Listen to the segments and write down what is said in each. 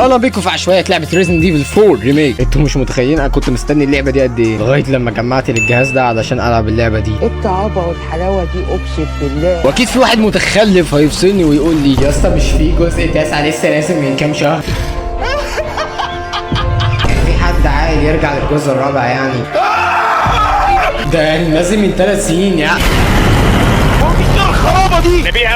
اهلا بيكم في عشوائيه لعبه ريزن ايفل 4 ريميك. انتوا مش متخيلين انا كنت مستني اللعبه دي قد ايه لغايه لما جمعت الجهاز ده علشان العب اللعبه دي. الطعابه والحلاوه دي اقسم بالله. واكيد في واحد متخلف هيفصلني ويقول لي يا اسطى مش في جزء 9 لسه نازل من كام شهر. في حد عايز يرجع للجزء الرابع يعني؟ ده يعني نازل من 3 سنين يعني.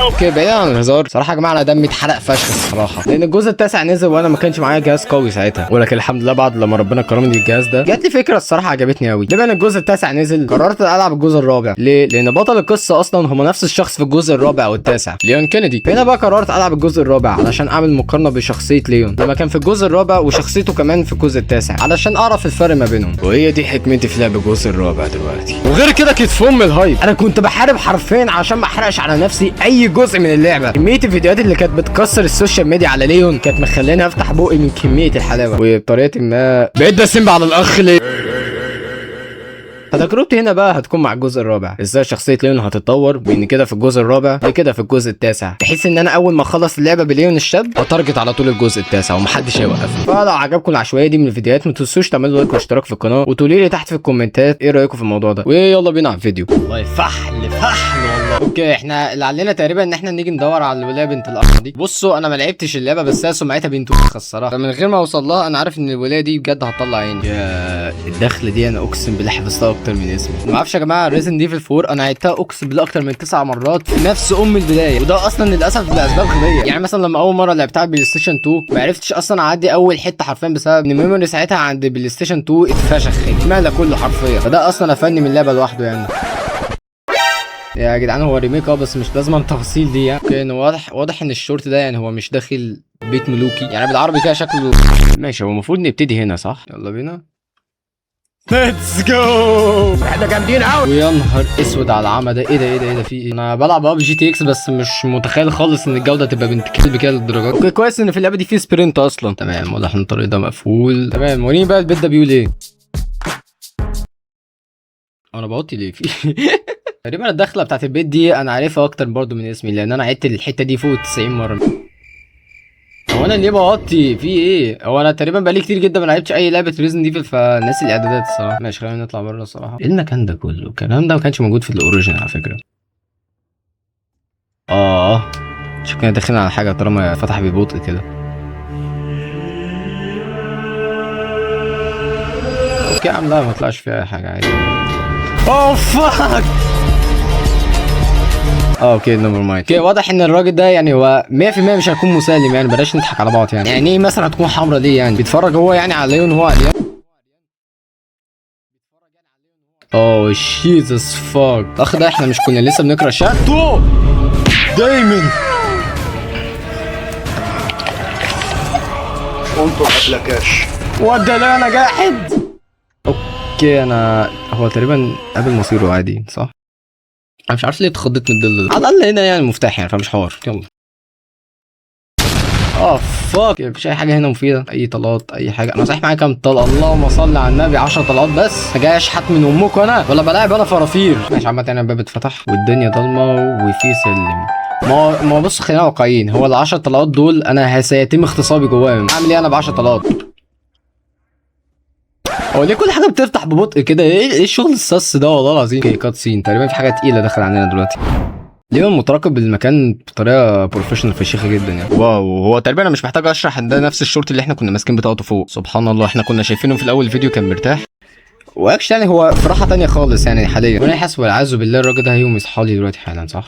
اوكي بعيد عن الهزار صراحه يا جماعه انا دمي اتحرق فشخ الصراحه، لان الجزء التاسع نزل وانا ما كانش معايا جهاز قوي ساعتها، ولكن الحمد لله بعد لما ربنا كرمني بالجهاز ده جات لي فكره الصراحه عجبتني قوي. لما الجزء التاسع نزل قررت العب الجزء الرابع. ليه؟ لان بطل القصه اصلا هم نفس الشخص في الجزء الرابع والتاسع، ليون كينيدي. هنا بقى قررت العب الجزء الرابع علشان اعمل مقارنه بشخصيه ليون لما كان في الجزء الرابع وشخصيته كمان في الجزء التاسع علشان اعرف الفرق ما بينهم، وهي دي حكمتي في لعب الجزء الرابع دلوقتي. وغير كده كتف ام الهايب، انا كنت بحارب حرفيا عشان ما احرقش على نفسي اي جزء من اللعبه. كميه الفيديوهات اللي كانت بتكسر السوشيال ميديا على ليون كانت مخلاني افتح بوقي من كميه الحلاوه، وبطريقه ما بقيت بسم على الاخ ليه. فتجربتي هنا بقى هتكون مع الجزء الرابع، ازاي شخصيه ليون هتتطور بين كده في الجزء الرابع لكده في الجزء التاسع، بحيث ان انا اول ما اخلص اللعبه بليون الشاب هتارجت على طول الجزء التاسع ومحدش هيوقفني. فلو عجبكم العشوائيه دي من الفيديوهات ما تنسوش تعملوا لايك واشتراك في القناه، وتقولوا لي تحت في الكومنتات ايه رايكم في الموضوع ده. ويلا بينا على الفيديو. والله فحل والله. اوكي احنا اللي علينا تقريبا ان احنا نيجي ندور على الولايه بنت الاخ دي. بصوا انا ما لعبتش اللعبه بس هي سمعتها بنت وسخه الصراحه، فمن غير ما اوصل لها انا عارف ان الولايه دي بجد هتطلع عيني. يا الدخله دي انا اقسم بالله حفظتها اكتر من اسمي. ما اعرفش يا جماعه ريزن ايفل 4 انا عدتها اقسم بالله اكتر من 9 مرات في نفس البدايه، وده اصلا للاسف لاسباب غبيه. يعني مثلا لما اول مره لعبتها على بلاي ستيشن 2 ما عرفتش اصلا اعدي اول حته حرفيا بسبب ان الميموري ساعتها عند بلاي ستيشن 2 اتفشخ اتملى كله حرفيا، فده اصلا قفلني من اللعبه لوحده يعني. يا جدعان هو ريميك بس مش لازم التفاصيل دي يعني. اوكي واضح ان الشورت ده يعني هو مش داخل بيت ملوكي يعني بالعربي كده شكله ماشي. هو المفروض نبتدي هنا صح؟ يلا بينا ليتس جو. احنا جامدين قوي. ويا نهار اسود على العمى ده. ايه ده في ايه؟ انا بلعب جي تي اكس بس مش متخيل خالص ان الجوده تبقى بنت كلب كده للدرجه. اوكي كويس ان في اللعبه دي في سبرنت اصلا. تمام واضح ان الطريق ده مقفول. تمام وريني بقى البيت ده بيقول ايه. انا بوطي ليه فيه تقريبا الدخله بتاعت البيت دي انا عارفها اكتر برضو من اسمي، لان انا عدت الحته دي فوق 90 مره. هو انا ليه بوطي في ايه؟ هو انا تقريبا بقالي كتير جدا ما لعبتش اي لعبه ريزن ايفل فناسي الاعدادات الصراحه. ماشي خلينا نطلع بره الصراحه. ايه المكان ده كله؟ الكلام ده ما كانش موجود في الاوريجين على فكره. شكلنا داخلين على حاجه طالما فتح ببطء كده. اوكي يا عم لا ما طلعش فيها اي حاجه عادي. فاك. اوكي نمبر مايند. اوكي واضح ان الراجل ده يعني هو 100% مش هيكون مسالم يعني، بلاش نضحك على بعض يعني. يعني ايه مثلا هتكون حمرا ليه يعني؟ بيتفرج هو يعني على ليون هو على ليون. شيزس فاك. اخ ده احنا مش كنا لسه بنقرا شاتو دايما انطر قبلكاش وده لا انا جاحد. اوكي انا هو تقريبا قبل مصيره عادي صح؟ انا مش عارف ليه اتخضيت من الظل ده. على الاقل هنا يعني المفتاح يعني فمش حوار. يلا فاك. مفيش اي حاجه هنا مفيده، اي طلقات اي حاجه. انا صحيح معايا كام طلقه؟ اللهم صل على النبي 10 طلقات بس. جاي اشحت من امكم انا ولا بلاعب انا فرافير؟ ماشي عامه انا الباب اتفتح والدنيا ضلمه وفي سلم. ما بص خلينا واقعيين، هو ال 10 طلقات دول انا سيتم اغتصابي جواهم. اعمل ايه انا ب 10 طلقات؟ هو ليه كل حاجه بتفتح ببطء كده؟ ايه الشغل الصص ده والله العظيم. اوكي كات سين تقريبا في حاجه تقيله داخل علينا دلوقتي. ليون متراقب المكان بطريقه بروفيشنال فشيخه جدا يعني. واو هو تقريبا انا مش محتاج اشرح ان ده نفس الشورت اللي احنا كنا ماسكين بتاعته فوق. سبحان الله احنا كنا شايفينه في الاول الفيديو كان مرتاح، واكش يعني هو في راحه تانية خالص يعني حاليا. وانا حاسس والعياذ بالله الراجل ده هيقوم يصحى لي دلوقتي حالا صح؟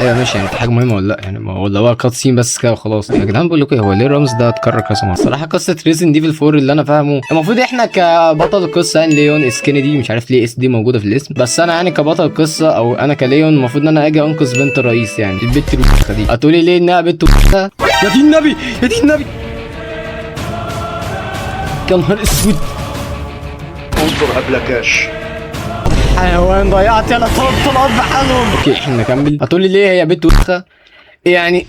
ايوه ماشي يعني في حاجه مهمه ولا لا يعني؟ ولا هو كات سين بس كده وخلاص يا جدعان؟ بقول لكم ايه، هو ليه الرمز ده اتكرر كذا مره؟ الصراحه قصه ريزن ايفل 4 اللي انا فاهمه المفروض احنا كبطل القصه يعني ليون اس كينيدي، مش عارف ليه اس دي موجوده في الاسم، بس انا يعني كبطل القصه او انا كليون المفروض ان انا اجي انقذ بنت الرئيس يعني البت الوسخه دي. هتقولي ليه انها بنت وسخه؟ يا دين النبي يا دين النبي يا نهار اسود. انطر قبلكاش حيوان ضيعت يلا طلعت بحالهم. اوكي احنا نكمل. هتقولي ليه هي بنت وسخه يعني؟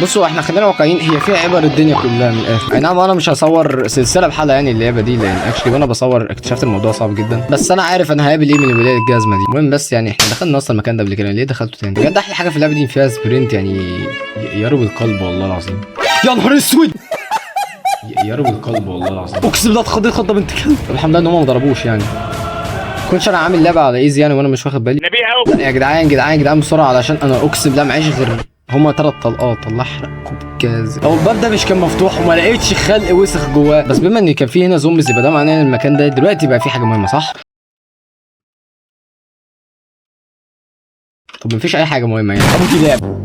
بصوا احنا خلينا واقعيين، هي فيها عبر الدنيا كلها من الاخر. اي نعم انا مش هصور سلسله بحالها يعني اللعبه دي، لان اكشلي وانا بصور اكتشفت الموضوع صعب جدا، بس انا عارف انا هقابل ايه من الولايه الجزمه دي. المهم بس يعني احنا دخلنا اصلا المكان ده قبل كده، ليه دخلته تاني؟ بجد احلى حاجه في اللعبه دي فيها سبرنت يعني يروي القلب والله العظيم. يا نهار اسود. يروي القلب والله العظيم، اقسم بالله اتخضيت خضه بنت كلب. طب الحمد لله ان هم ما ضربوش يعني. كنتش انا عامل لعبه على ايزي يعني وانا مش واخد بالي. لا يا جدعان بسرعه علشان انا اقسم بالله معيش غير هما 3 طلقات. الله يحرقكم بالجاز. هو الباب ده مش كان مفتوح وما لقيتش خلق وسخ جواه، بس بما ان كان في هنا زومبيز يبقى ده معناه ان المكان ده دلوقتي بقى فيه حاجه مهمه صح؟ طب مفيش اي حاجه مهمه يعني. ابو كلاب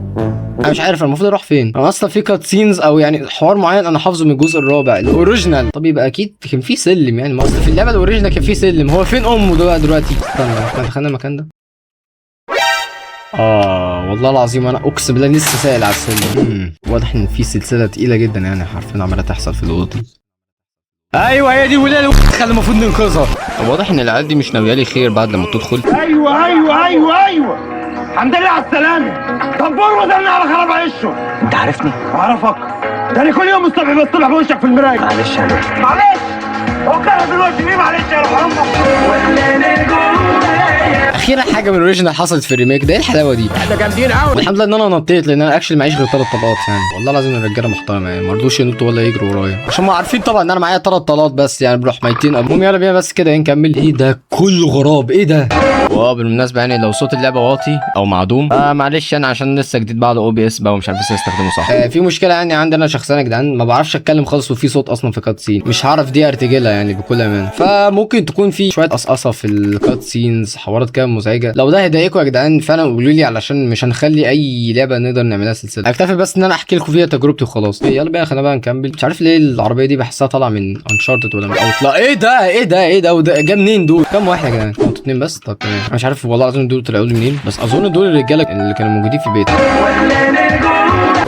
انا مش عارف المفروض اروح فين. انا اصلا في كات سينز او يعني حوار معين انا حافظه من الجزء الرابع الاوريجينال. طب يبقى اكيد كان في سلم يعني، ما اصل في اللعبه الاوريجينال كان في سلم. هو فين امه دلوقتي؟ استنى احنا دخلنا المكان ده. والله العظيم انا اقسم بالله لسه سائل على السلم. واضح ان في سلسله تقيله جدا يعني حرفيا عماله تحصل في الاوضه دي. ايوه هي دي الولايه اللي المفروض ننقذها. واضح ان العيال دي مش ناويه لي خير بعد لما تدخل. ايوه الحمد لله على السلامة. طبور ودلنا على خراب عشه. انت عارفني؟ اعرفك. ده انا كل يوم الصبح بصطبح بوشك في المراية. معلش يا باشا. معلش هو كان دلوقتي ليه معلش يا روح اخيرا حاجه من الاوريجينال حصلت في الريميك ده. ايه الحلاوه دي؟ ده جامدين قوي. والحمد لله ان انا نطيت لان انا اكشلي معيش غير 3 طلقات يعني. والله العظيم الرجاله محترمه يعني ما رضوش ينطوا ولا يجروا ورايا عشان ما عارفين طبعا ان انا معايا 3 طلقات بس يعني بروح ميتين. المهم يلا بينا بس كده نكمل. ايه ده كله غراب ايه ده؟ بالمناسبه يعني لو صوت اللعبه واطي او معدوم معلش انا عشان لسه جديد بعد او بي اس بقى ومش عارف ازاي استخدمه صح. في مشكله يعني عندنا شخصيا يا جدعان ما بعرفش اتكلم خالص وفي صوت اصلا في كات سين مش هعرف دي ارتجلها يعني بكل امان. فممكن تكون في شويه قصقصه في الكات سينز حوارات كده مزعجه. لو ده هيضايقكم يا جدعان فعلا قولوا لي علشان مش هنخلي اي لعبه نقدر نعملها سلسله. اكتفي بس ان انا احكي لكم فيها تجربتي وخلاص. يلا بقى خلينا بقى نكمل. مش عارف ليه العربيه دي بحسها طالعه من انشارتد ولا من اوتلا. ايه ده وده جه منين دول؟ كام واحد يا جدعان؟ انتوا 2 بس. طب تمام انا مش عارف والله العظيم دول طلعوا لي منين بس اظن دول الرجاله اللي كانوا موجودين في البيت.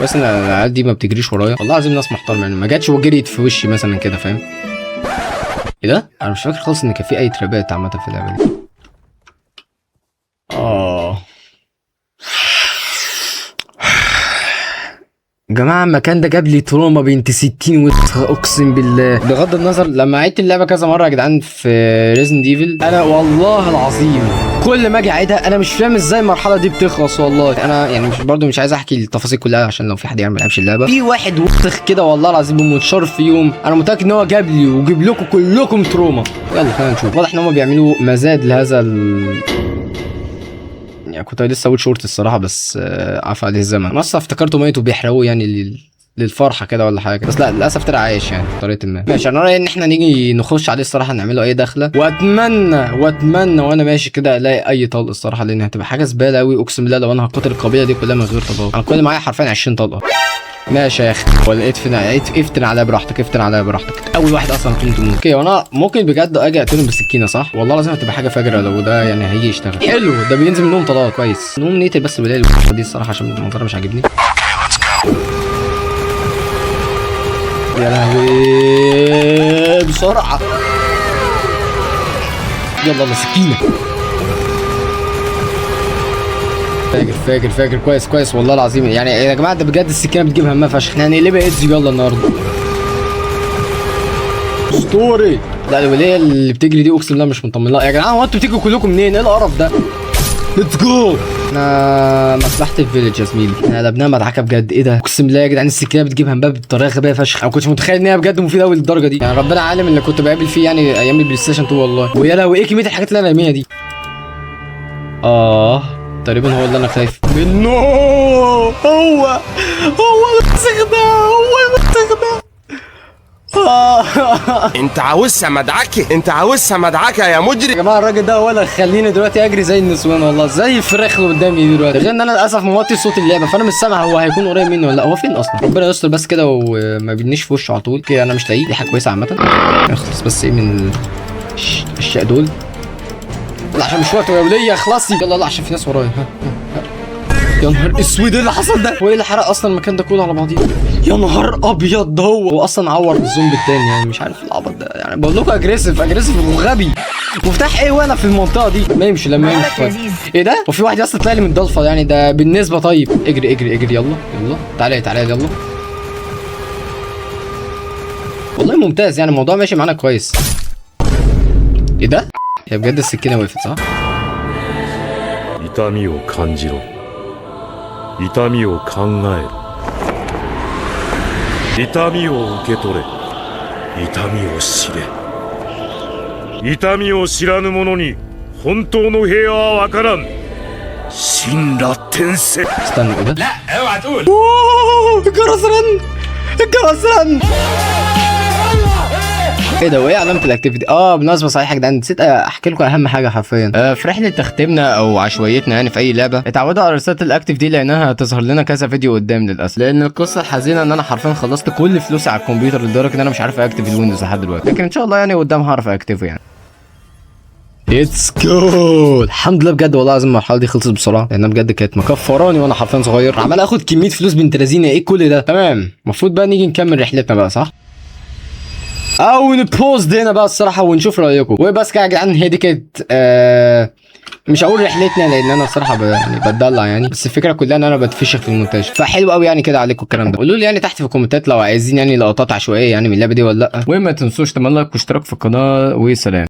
بس ان العيال دي ما بتجريش ورايا والله العظيم ناس محترمه يعني ما جاتش وجريت في وشي مثلا كده فاهم. ايه ده؟ انا مش فاكر خالص ان كان في اي ترابات عامه في اللعبه دي. جماعه المكان ده جاب لي تروما بنت 60 وسخ اقسم بالله. بغض النظر لما عدت اللعبه كذا مره يا جدعان في ريزن ديفل انا والله العظيم كل ما اجي اعيدها انا مش فاهم ازاي المرحله دي بتخلص. والله انا يعني مش عايز احكي التفاصيل كلها عشان لو في حد يعني ما لعبش اللعبه. في واحد وسخ كده والله العظيم بمنشار في يوم انا متاكد ان هو جاب لي وجيب لكم كلكم تروما. يلا خلينا نشوف. واضح ان هم بيعملوا مزاد لهذا يعني كنت لسه اقول شورت الصراحه بس عفى عليه الزمن. انا اصلا افتكرته ميت وبيحرقوه يعني للفرحه كده ولا حاجه بس لا للاسف طلع عايش يعني بطريقه ما. ماشي انا رايي ان احنا نيجي نخش عليه الصراحه نعمله اي دخله واتمنى وانا ماشي كده الاقي اي طلق الصراحه لان هتبقى حاجه زباله قوي اقسم بالله لو انا هقتل القبيله دي كلها من غير طلقات. انا كل معايا حرفيا 20 طلقه. ماشي يا اخي ولا افتن عليا براحتك اول واحد اصلا تموت. اوكي وانا ممكن بجد اجي اقتلهم بالسكينه صح؟ والله لازم هتبقى حاجه فجره لو ده يعني هيجي يشتغل. حلو ده بينزل منهم طلقات كويس. نقوم نقتل بس بدايه دي الصراحه عشان المنظر مش عاجبني. يا لهوي بسرعه يلا سكينه. فاجر كويس والله العظيم يعني يا جماعه ده بجد السكينه بتجيب همها فشخ. احنا هنقلبها ايدز يلا النهارده اسطوري. لا الوليه اللي بتجري دي اقسم بالله مش مطمن لها. يا جدعان هو انتوا بتيجوا كلكم منين؟ ايه القرف ده؟ ليتس جو. احنا مصلحه الفيليج يا زميلي احنا قلبناها مدعكه بجد. ايه ده اقسم بالله يا جدعان السكينه بتجيب همها بطريقه غبيه فشخ. انا ما كنتش متخيل ان هي بجد مفيده قوي للدرجه دي يعني. ربنا عالم اللي كنت بقابل فيه يعني ايام البلاي ستيشن 2 والله. ويا لهوي ايه كميه الحاجات اللي انا راميها دي. تقريبا هو اللي انا خايف منه. هو المسخ ده انت عاوزها مدعكه يا مجرم. يا جماعه الراجل ده هو اللي خليني دلوقتي اجري زي النسوان والله زي الفراخ اللي قدامي دلوقتي. غير ان انا للاسف موطي صوت اللعبه فانا مش سامع هو هيكون قريب مني ولا لا. هو فين اصلا؟ ربنا يستر بس كده وما بيدنيش في وشه على طول. اوكي انا مش لاقيه دي حاجه كويسه عامه. اخلص بس ايه من الشق دول. لا عشان مش وقت يا وليه اخلصي يلا عشان في ناس ورايا. يا نهار اسود ايه اللي حصل ده؟ وايه اللي حرق اصلا المكان ده كله على بعضيه؟ يا نهار ابيض ده هو اصلا عور الزومبي التاني يعني مش عارف العبط ده يعني بقول لكم اجريسيف وغبي. مفتاح ايه وانا في المنطقه دي؟ ما يمشي لما يمشي طيب. ايه ده؟ وفي واحد اصلا طلع لي من الضلفه يعني ده بالنسبه. طيب اجري يلا تعالى يلا والله ممتاز يعني الموضوع ماشي معانا كويس. ايه ده؟ هي بجد السكينه وقفت صح؟ 痛みを感じろ。痛みを考えろ。痛みを受け取れ。痛みを知れ。痛みを知らぬ者に本当の平和はわからん。神羅転生。 استنى ايه ده؟ لا اوعى تقول. اوه الجرس رن، الجرس رن. ايه ده؟ وايه علامه الاكتيفيتي؟ بالمناسبه صحيح يا جدعان نسيت احكي لكم اهم حاجه حرفيا. في رحله تختيمنا او عشوائيتنا يعني في اي لعبه اتعودوا على رساله الاكتيف دي لانها هتظهر لنا كذا فيديو قدام للاسف، لان القصه الحزينه ان انا حرفيا خلصت كل فلوسي على الكمبيوتر لدرجه ان انا مش عارف اكتف الويندوز لحد دلوقتي، لكن ان شاء الله يعني قدام هعرف اكتفه يعني. اتس جو. الحمد لله بجد والله العظيم المرحله دي خلصت بسرعه لانها بجد كانت مكفراني وانا حرفيا صغير عمال اخد كميه فلوس بنت لذينه. ايه كل ده؟ تمام المفروض بقى نيجي نكمل رحلتنا بقى صح؟ او نبوز هنا بقى الصراحه ونشوف رايكم. وبس كده يا جدعان هي دي كانت مش هقول رحلتنا لان انا الصراحه يعني بتدلع يعني، بس الفكره كلها ان انا بتفشخ في المونتاج، فحلو قوي يعني كده عليكم الكلام ده. قولوا لي يعني تحت في الكومنتات لو عايزين يعني لقطات عشوائيه يعني من اللعبه دي ولا لا، وما تنسوش تعملوا لايك واشتراك في القناه وسلام.